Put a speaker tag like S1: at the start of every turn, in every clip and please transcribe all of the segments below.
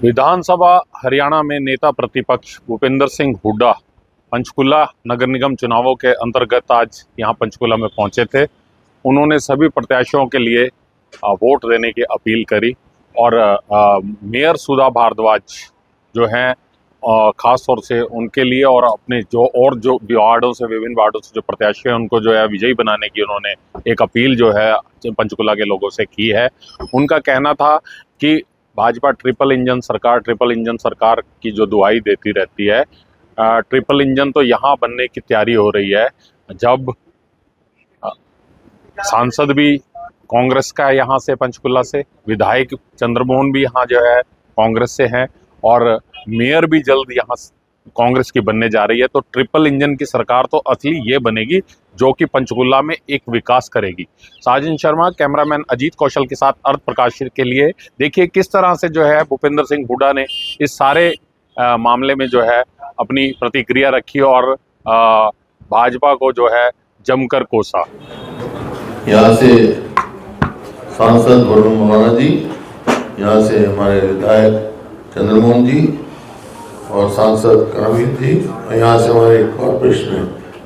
S1: विधानसभा हरियाणा में नेता प्रतिपक्ष भूपेंद्र सिंह हुड्डा पंचकुला नगर निगम चुनावों के अंतर्गत आज यहां पंचकुला में पहुंचे थे। उन्होंने सभी प्रत्याशियों के लिए वोट देने की अपील करी और मेयर सुधा भारद्वाज जो हैं खास तौर से उनके लिए और अपने जो वार्डों से विभिन्न वार्डों से जो प्रत्याशी हैं उनको जो है विजयी बनाने की उन्होंने एक अपील जो है पंचकुला के लोगों से की है। उनका कहना था कि भाजपा ट्रिपल इंजन सरकार की जो दुहाई देती रहती है, ट्रिपल इंजन तो यहाँ बनने की तैयारी हो रही है। जब सांसद भी कांग्रेस का है यहाँ से पंचकुला से, विधायक चंद्रमोहन भी यहाँ जो है कांग्रेस से हैं और मेयर भी जल्द यहाँ कांग्रेस की बनने जा रही है। तो ट्रिपल इंजन की सरकार तो असली ये बनेगी जो कि पंचकुला में एक विकास करेगी। साजिन शर्मा, कैमरामैन अजीत कौशल के साथ अर्थ प्रकाश के लिए देखिए किस तरह से जो है भूपेंद्र सिंह हुड्डा ने इस सारे मामले में जो है अपनी प्रतिक्रिया रखी और भाजपा को जो है जमकर कोसा।
S2: यहाँ से सांसद वरुण मोहना जी, यहाँ से हमारे विधायक चंद्रमोहन जी और सांसद करमवीर जी, और यहाँ से हमारे कॉर्पोरेशन में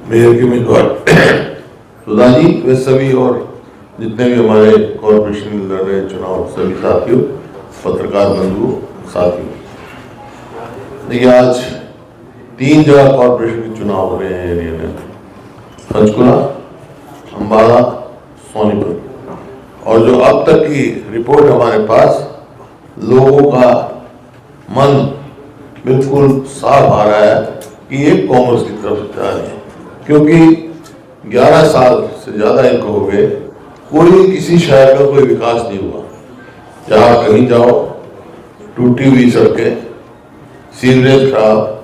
S2: मेयर की उम्मीदवार सुधा जी, वे सभी और जितने भी हमारे कॉर्पोरेशन में लड़ रहे चुनाव सभी साथियों, पत्रकार बंधुओं, साथियों। देखिए आज 3 जगह कॉर्पोरेशन के चुनाव हो रहे हैं एरिया में, पंचकुला, अम्बाला, सोनीपत। और जो अब तक की रिपोर्ट हमारे पास, लोगों का मन बिल्कुल साफ आ रहा है कि ये कांग्रेस की तरफ जा रहे हैं, क्योंकि 11 साल से ज्यादा इनको हो गए, कोई किसी शहर का कोई विकास नहीं हुआ। जहाँ कहीं जाओ टूटी हुई सड़कें, सीवरेज खराब,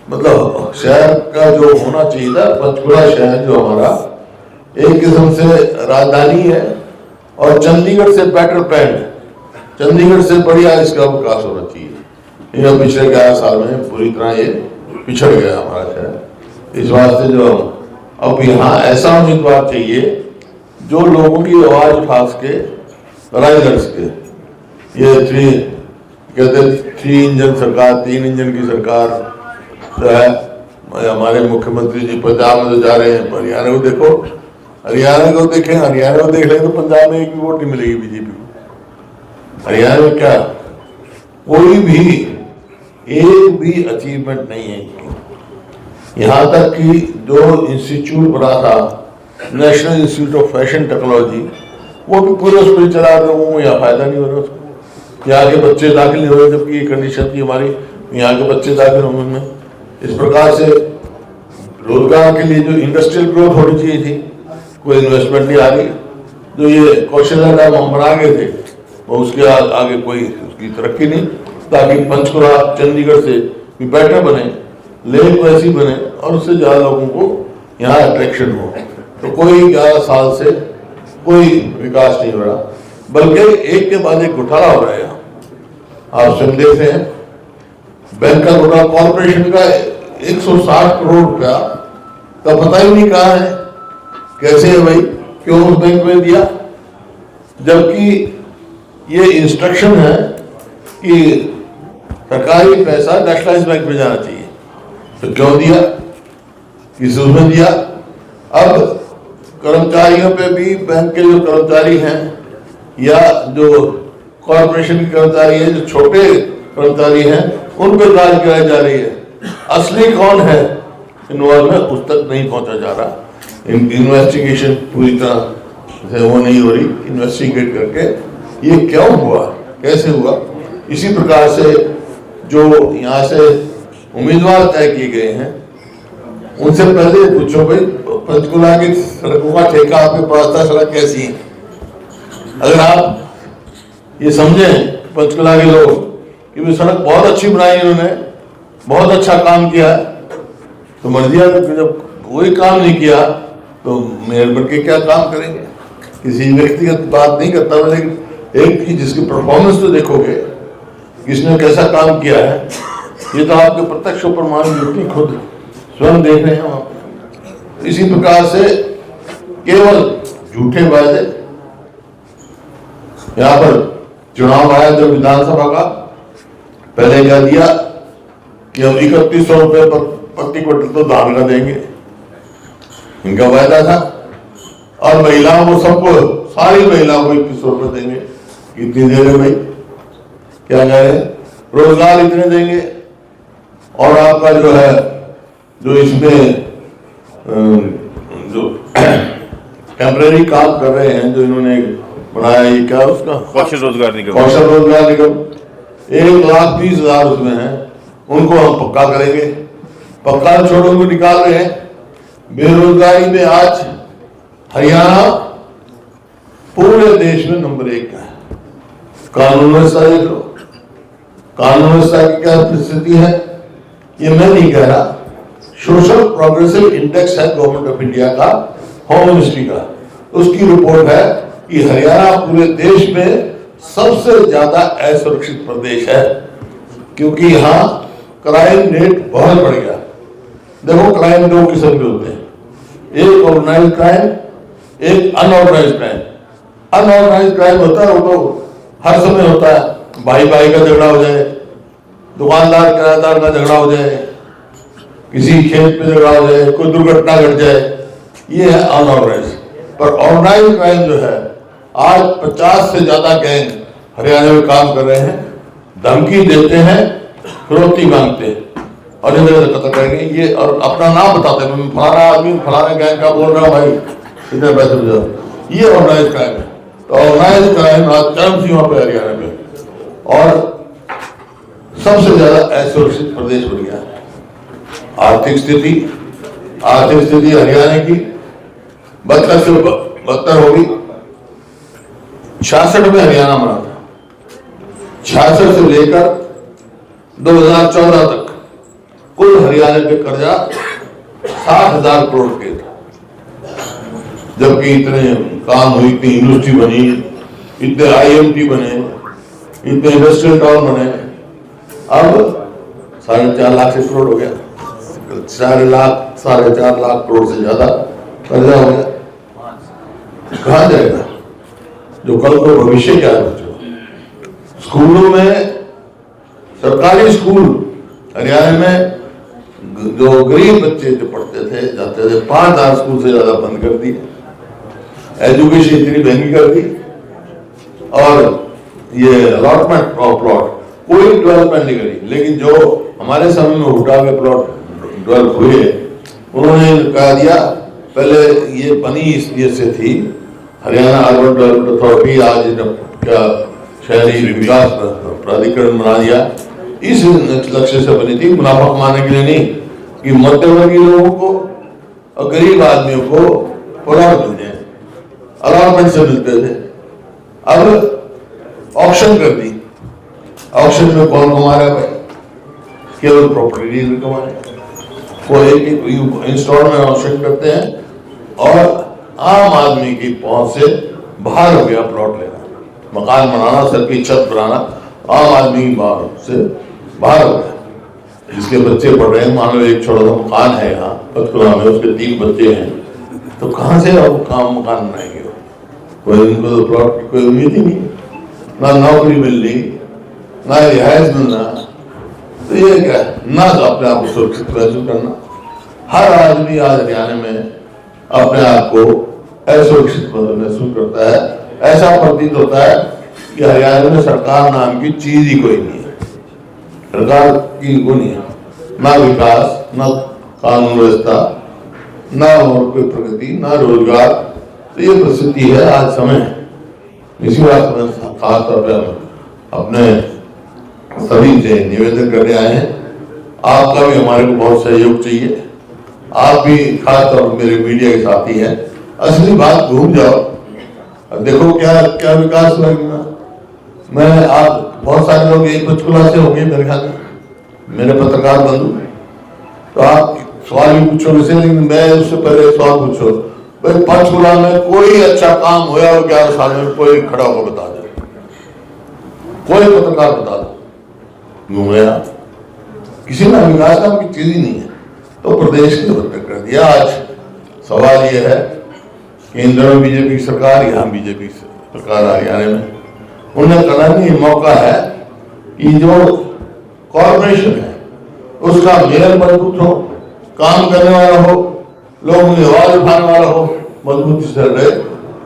S2: मतलब शहर का जो होना चाहिए था, पंचकुला शहर जो हमारा एक किस्म से राजधानी है और चंडीगढ़ से बेटर प्लान, चंडीगढ़ से बढ़िया इसका विकास होना चाहिए। यह पिछले 11 साल में पूरी तरह ये पिछड़ गया हमारा शहर। इस वास्ते जो अब यहाँ ऐसा उम्मीदवार चाहिए जो लोगों की आवाज उठा सके, लड़ाई लड़ सके। ये 3 इंजन सरकार, 3 इंजन की सरकार जो है, हमारे मुख्यमंत्री जी पंजाब में जा रहे हैं, हरियाणा को देखो, हरियाणा को देखें, हरियाणा को देख लें तो पंजाब में एक भी वोट नहीं मिलेगी बीजेपी को। हरियाणा में क्या कोई भी एक भी अचीवमेंट नहीं है इनकी। यहाँ तक कि जो इंस्टीट्यूट बना था, national institute of fashion technology, वो भी पूरे उस पर चला रहे, वो यहाँ फायदा नहीं हो रहा उसको। यहाँ के बच्चे दाखिल नहीं हो रहे, जबकि ये कंडीशन थी हमारी, यहाँ के बच्चे दाखिल होने में। इस प्रकार से रोजगार के लिए जो इंडस्ट्रियल ग्रोथ होनी चाहिए थी, कोई इन्वेस्टमेंट नहीं आ रही। जो ये कौशल का हम बना गए थे, वो उसके आगे कोई उसकी तरक्की नहीं, ताकि पंचकुला चंडीगढ़ से भी बेटर बने, लेक वैसी बने और उससे ज़्यादा लोगों को यहाँ अट्रैक्शन हो। तो कोई 11 साल से कोई विकास नहीं हो रहा, बल्कि एक के बाद एक घोटाला हो रहा है। यहाँ आप स्वयं देख रहे हैं, बैंक का घोटाला, कॉर्पोरेशन का 160 करोड़ रुपया का पता ही नहीं कहाँ है, कैसे है भाई, क्यों उस बैंक में दिया, जबकि ये इंस्ट्रक्शन है कि सरकारी पैसा नेशनलाइज बैंक में जाना चाहिए। तो क्यों दिया, किस उसमें दिया। अब कर्मचारियों पे भी, बैंक के जो कर्मचारी हैं या जो कॉर्पोरेशन के कर्मचारी हैं, जो छोटे कर्मचारी हैं, उन पर गाज गिराई जा रही है। असली कौन है इन्वॉल्व है, उस तक नहीं पहुंचा जा रहा। इन्वेस्टिगेशन पूरी तरह से वो नहीं हो रही, इन्वेस्टिगेट करके ये क्यों हुआ, कैसे हुआ। इसी प्रकार से जो यहाँ से उम्मीदवार तय किए गए हैं, उनसे पहले पूछो भाई, पंचकुला की सड़कों का ठेका आपके पास था, सड़क कैसी है। अगर आप ये समझें पंचकुला के लोग कि वे सड़क बहुत अच्छी बनाई इन्होंने, बहुत अच्छा काम किया, तो मर्जिया जब कोई काम नहीं किया तो मेयर बन के क्या काम करेंगे। किसी व्यक्तिगत बात नहीं करता मैं, लेकिन एक ही जिसकी परफॉर्मेंस तो देखोगे, किसने कैसा काम किया है, ये तो आपके प्रत्यक्ष प्रमाण व्यक्ति खुद स्वयं देख रहे हैं वहां पर। इसी प्रकार से केवल झूठे वादे, यहाँ पर चुनाव आया जब विधानसभा का, पहले क्या दिया कि हम 3100 रुपये प्रति क्विंटल तो धान का देंगे, इनका वायदा था। और महिलाओं को सबको, सारी महिलाओं को 2100 रुपये देंगे। कितनी दे रहे भाई, क्या कह रहे, रोजगार इतने देंगे। और आपका जो है, जो इसमें जो टेम्परेरी काम कर रहे हैं, जो इन्होंने बनाया, ये क्या उसका
S3: कौशल रोजगार निगम,
S2: 1,20,000 उसमें है, उनको हम पक्का करेंगे। पक्का छोड़ो, उनको निकाल रहे हैं। बेरोजगारी में आज हरियाणा पूरे देश में नंबर 1 का है। कानून व्यवस्था देख लो, कानून व्यवस्था की क्या स्थिति है, ये मैं नहीं कह रहा, सोशल प्रोग्रेसिव इंडेक्स है गवर्नमेंट ऑफ इंडिया का, होम मिनिस्ट्री का, उसकी रिपोर्ट है कि हरियाणा पूरे देश में सबसे ज्यादा असुरक्षित प्रदेश है, क्योंकि यहाँ क्राइम रेट बहुत बढ़ गया। देखो, क्राइम 2 किस्म के होते हैं, एक ऑर्गेनाइज्ड क्राइम, एक अनऑर्गेनाइज्ड क्राइम। अनऑर्गेनाइज्ड क्राइम होता है, वो तो हर समय होता है, भाई भाई का झगड़ा हो जाए, दुकानदार किराएदार का झगड़ा हो जाए, किसी खेत पे झगड़ा हो जाए, कोई दुर्घटना घट जाए, ये है अनऑर्गेनाइज्ड। पर ऑर्गेनाइज्ड क्राइम जो है, आज 50 से ज्यादा गैंग हरियाणा में काम कर रहे हैं, धमकी देते हैं, फिरौती मांगते हैं और इधर कत्ल करेंगे ये, और अपना नाम बताते हैं, फलाना आदमी फलाने गैंग का बोल रहा हूँ भाई, इतने पैसे दे दो। ये ऑर्गेनाइज्ड क्राइम है। तो ऑर्गेनाइज्ड क्राइम आज चरम सीमा पे हरियाणा में, और सबसे ज्यादा असुरक्षित प्रदेश बन गया। आर्थिक स्थिति हरियाणा की 72 से 72 होगी। 66 में हरियाणा बना था, 66 से लेकर 2014 तक कुल हरियाणा पे कर्जा 60,000 करोड़ के था, जबकि इतने काम हुई, इतनी इंडस्ट्री बनी, इतने IMT बने, इतने इंडस्ट्रियल टाउन बने। अब 4.5 लाख करोड़ हो गया, 4.5 लाख करोड़ से ज्यादा कर्जा हो गया। कहाँ जाएगा? जो कल को भविष्य क्या है बच्चों? स्कूलों में, सरकारी स्कूल हरियाणा में जो गरीब बच्चे जो पढ़ते थे, जाते थे, 5,000 स्कूल से ज्यादा बंद कर दिए। एजुकेशन इतनी महंगी कर दी, और ये अलॉटमेंट ऑफ प्लॉट, कोई डेवलपमेंट नहीं करी। लेकिन जो हमारे समय में हुड्डा के प्लॉट डेवलप हुए, उन्होंने कहा दिया, पहले ये बनी इसलिए से थी हरियाणा अर्बन डेवलपमेंट अथॉरिटी, आज क्या शहरी विकास प्राधिकरण बना दिया, इस लक्ष्य से बनी थी, मुनाफा कमाने के लिए नहीं, कि मध्यवर्गीय लोगों को और गरीब आदमियों को प्लॉट मिल जाए, अलॉटमेंट से मिलते थे। अब ऑक्शन कर दी। ऑक्शन में कौन कमा रहा है भाई? केवल प्रॉपर्टी डीलर कमा रहे हैं। कोई इंस्टॉलमेंट ऑक्शन करते हैं, और आम आदमी की पहुंच से बाहर हो गया प्लॉट लेना, मकान बनाना, सर की छत बनाना, आम आदमी की पहुंच से बाहर हो गया। जिसके बच्चे पढ़ रहे हैं, मान लो एक छोटा सा मकान है यहाँ पंचकुला में, उसके 3 बच्चे हैं, तो कहाँ से अब काम मकान बनाएंगे? कोई उनको तो प्लॉट की कोई उम्मीद ही नहीं, ना नौकरी मिलनी, ना रिहायश मिलना, तो ये क्या है, ना तो अपने आप को सुरक्षित महसूस करना। हर आदमी आज हरियाणा में अपने आप को असुरक्षित महसूस करता है। ऐसा प्रतीत होता है कि हरियाणा में सरकार नाम की चीज ही कोई नहीं है। सरकार की वो नहीं है, ना विकास, ना कानून व्यवस्था, ना और कोई प्रगति, ना रोजगार। तो ये परिस्थिति है आज समय। इसी बात में खास तौर पर अपने सभी से निवेदन करने आए हैं, आपका भी हमारे को बहुत सहयोग चाहिए। आप भी खास तौर पर मेरे मीडिया के साथी हैं, असली बात घूम जाओ, अब देखो क्या क्या विकास हुआ। मैं आप बहुत सारे लोग यही पंचकुला से होंगे मेरे ख्याल में, मेरे पत्रकार बंधु, तो आप सवाल भी पूछो वैसे, लेकिन मैं उससे पहले सवाल पूछो भाई, पंचकुला में कोई अच्छा काम हुआ हो 11 साल में? कोई खड़ा होकर बता दे, कोई पत्रकार बता दो घूमे आप, किसी ने विकास नाम की चीज ही नहीं है। तो प्रदेश ने बदतर कर दिया। आज सवाल यह है, केंद्र में बीजेपी की सरकार, यहाँ बीजेपी सरकार हरियाणा में, उन्हें कहना नहीं, मौका है कि जो कॉर्पोरेशन है उसका मेयर मजबूत हो, काम करने वाला हो, लोगों की आवाज उठाने वाला हो, मजबूती से रहे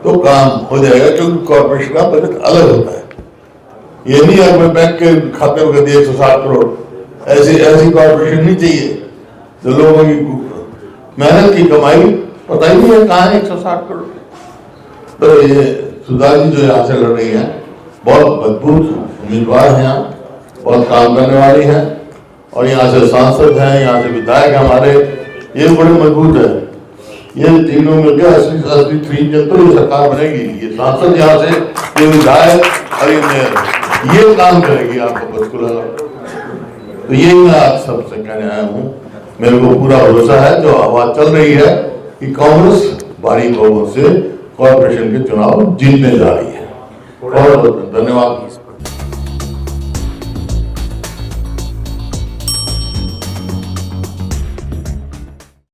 S2: तो काम हो जाएगा, क्योंकि कॉर्पोरेशन का बजट अलग होता है। ये नहीं है मैं बैंक के खाते में कर दिया 160 करोड़, ऐसी कॉर्पोरेशन नहीं चाहिए जो लोगों की मेहनत की कमाई पता ही नहीं है कहाँ है 160 करोड़। तो ये सुधा जी जो यहाँ से लड़ रही है बहुत मजबूत उम्मीदवार हैं, यहाँ बहुत काम करने वाली हैं, और यहाँ से सांसद हैं, यहाँ से विधायक हमारे, ये बड़े मजबूत है। ये तीनों मिलकर असली 3 इंजन तो ये सरकार बनेगी। ये सांसद यहाँ से, ये विधायक और ये मेयर, ये काम करेगी आपको पंचकुला का। तो यही मैं आप सबसे कहने आया हूँ। मेरे को पूरा भरोसा है, जो आवाज चल रही है कि कांग्रेस भारी बहुमत से कॉर्पोरेशन के चुनाव जीतने जा रही है। बहुत बहुत धन्यवाद।